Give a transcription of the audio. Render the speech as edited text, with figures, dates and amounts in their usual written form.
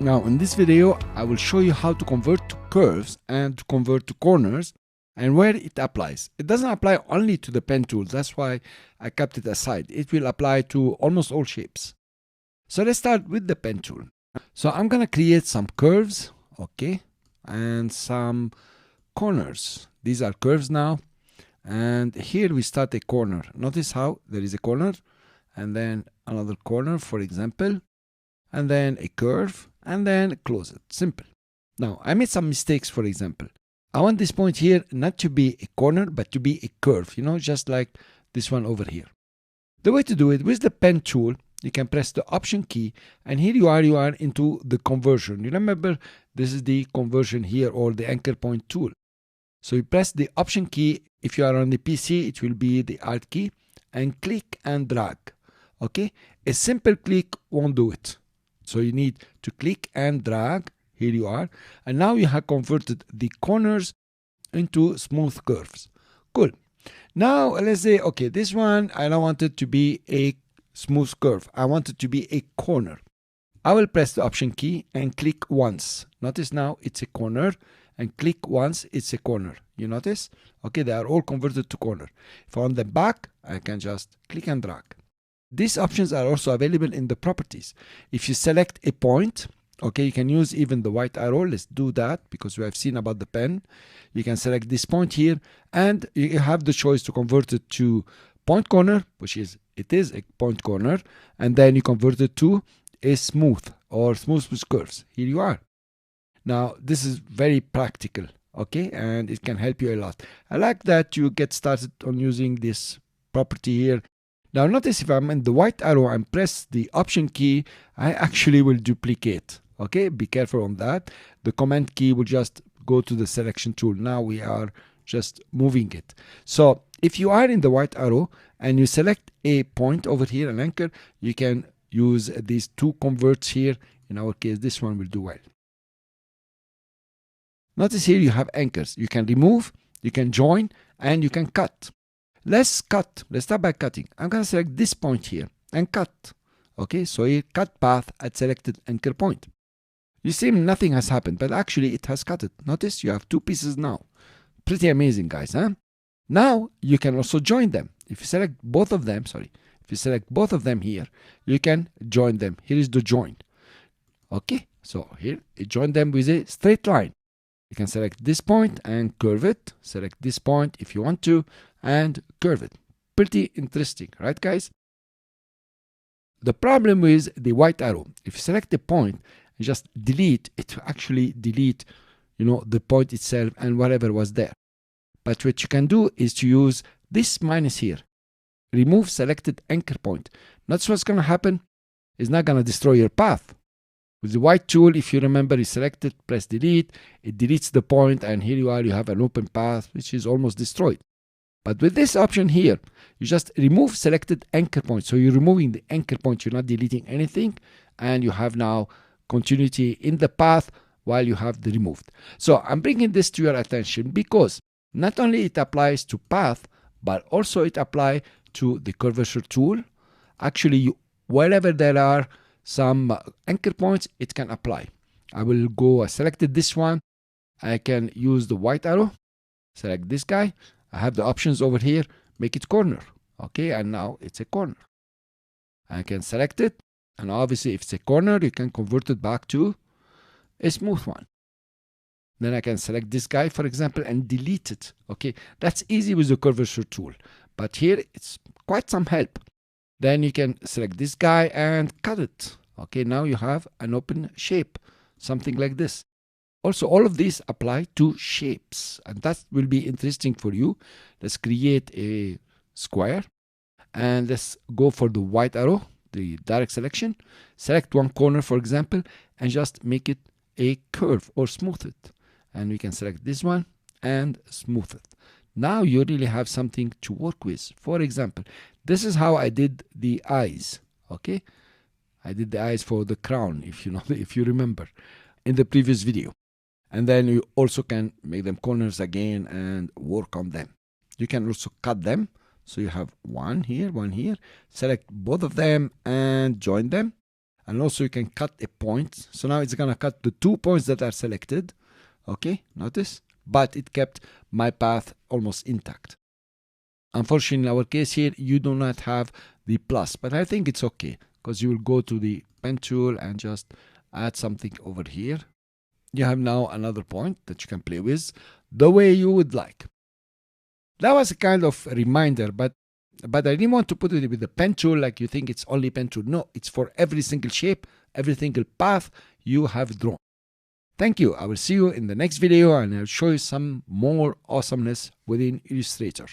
Now in this video I will show you how to convert to curves and to convert to corners and where it applies. It doesn't apply only to the pen tool, that's why I kept it aside. It will apply to almost all shapes. So let's start with the pen tool. So I'm gonna create some curves, okay, and some corners. These are curves now, and here we start a corner. Notice how there is a corner and then another corner, for example, and then a curve, and then close it. Simple. Now I made some mistakes. For example, I want this point here not to be a corner but to be a curve, you know, just like this one over here. The way to do it with the pen tool, you can press the option key, and here you are into the conversion. You remember this is the conversion here, or the anchor point tool. So you press the option key. If you are on the PC, it will be the alt key, and click and drag. Okay, a simple click won't do it. So you need to click and drag. Here you are, and now you have converted the corners into smooth curves. Cool. Now let's say, okay, this one I don't want it to be a smooth curve, I want it to be a corner. I will press the option key and click once. Notice now it's a corner, and click once, it's a corner. You notice? Okay, they are all converted to corner. If I want them back, I can just click and drag. These options are also available in the properties. If you select a point, okay, you can use even the white arrow. Let's do that because we have seen about the pen. You can select this point here, and you have the choice to convert it to point corner, which is, it is a point corner, and then you convert it to a smooth or smooth with curves. Here you are. Now this is very practical, okay, and it can help you a lot. I like that you get started on using this property here. Now notice if I'm in the white arrow and press the option key, I actually will duplicate. Okay, be careful on that. The command key will just go to the selection tool. Now we are just moving it. So if you are in the white arrow and you select a point over here, an anchor, you can use these two converts here. In our case, this one will do well. Notice here you have anchors. You can remove, you can join, and you can cut. Let's cut. Let's start by cutting. I'm going to select this point here and cut. Okay, so here, cut path at selected anchor point. You see nothing has happened, but actually it has cut it. Notice you have two pieces now. Pretty amazing, guys, huh? Now you can also join them. If you select both of them, if you select both of them here, you can join them. Here is the join. Okay, so here, you join them with a straight line. You can select this point and curve it. Select this point if you want to, and curve it. Pretty interesting, right, guys? The problem with the white arrow, if you select a point and just delete, it will actually delete, you know, the point itself and whatever was there. But what you can do is to use this minus here. Remove selected anchor point. That's what's going to happen. It's not going to destroy your path. With the white tool, if you remember, you select it, press delete, it deletes the point, and here you are, you have an open path which is almost destroyed. But with this option here, you just remove selected anchor point. So you're removing the anchor point, you're not deleting anything, and you have now continuity in the path while you have the removed. So I'm bringing this to your attention because not only it applies to path, but also it applies to the curvature tool. Actually, wherever there are some anchor points, it can apply. I will go, I selected this one. I can use the white arrow, select this guy. I have the options over here, make it corner. Okay, and now it's a corner. I can select it, and obviously if it's a corner, you can convert it back to a smooth one. Then I can select this guy, for example, and delete it. Okay, that's easy with the curvature tool, but here it's quite some help. Then you can select this guy and cut it. Okay, now you have an open shape, something like this. Also, all of these apply to shapes, and that will be interesting for you. Let's create a square, and let's go for the white arrow, the direct selection. Select one corner, for example, and just make it a curve or smooth it. And we can select this one and smooth it. Now you really have something to work with. For example, this is how I did the eyes. Okay, I did the eyes for the crown, if you know, if you remember, in the previous video. And then you also can make them corners again and work on them. You can also cut them. So you have one here, select both of them and join them. and also you can cut a point. So now it's gonna cut the 2 points that are selected. Okay, notice, but it kept my path almost intact. Unfortunately, in our case here, you do not have the plus, but I think it's okay because you will go to the pen tool and just add something over here. You have now another point that you can play with the way you would like. That was a kind of reminder, but I didn't want to put it with the pen tool like you think it's only pen tool. No, it's for every single shape, every single path you have drawn. Thank you. I will see you in the next video and I'll show you some more awesomeness within Illustrator.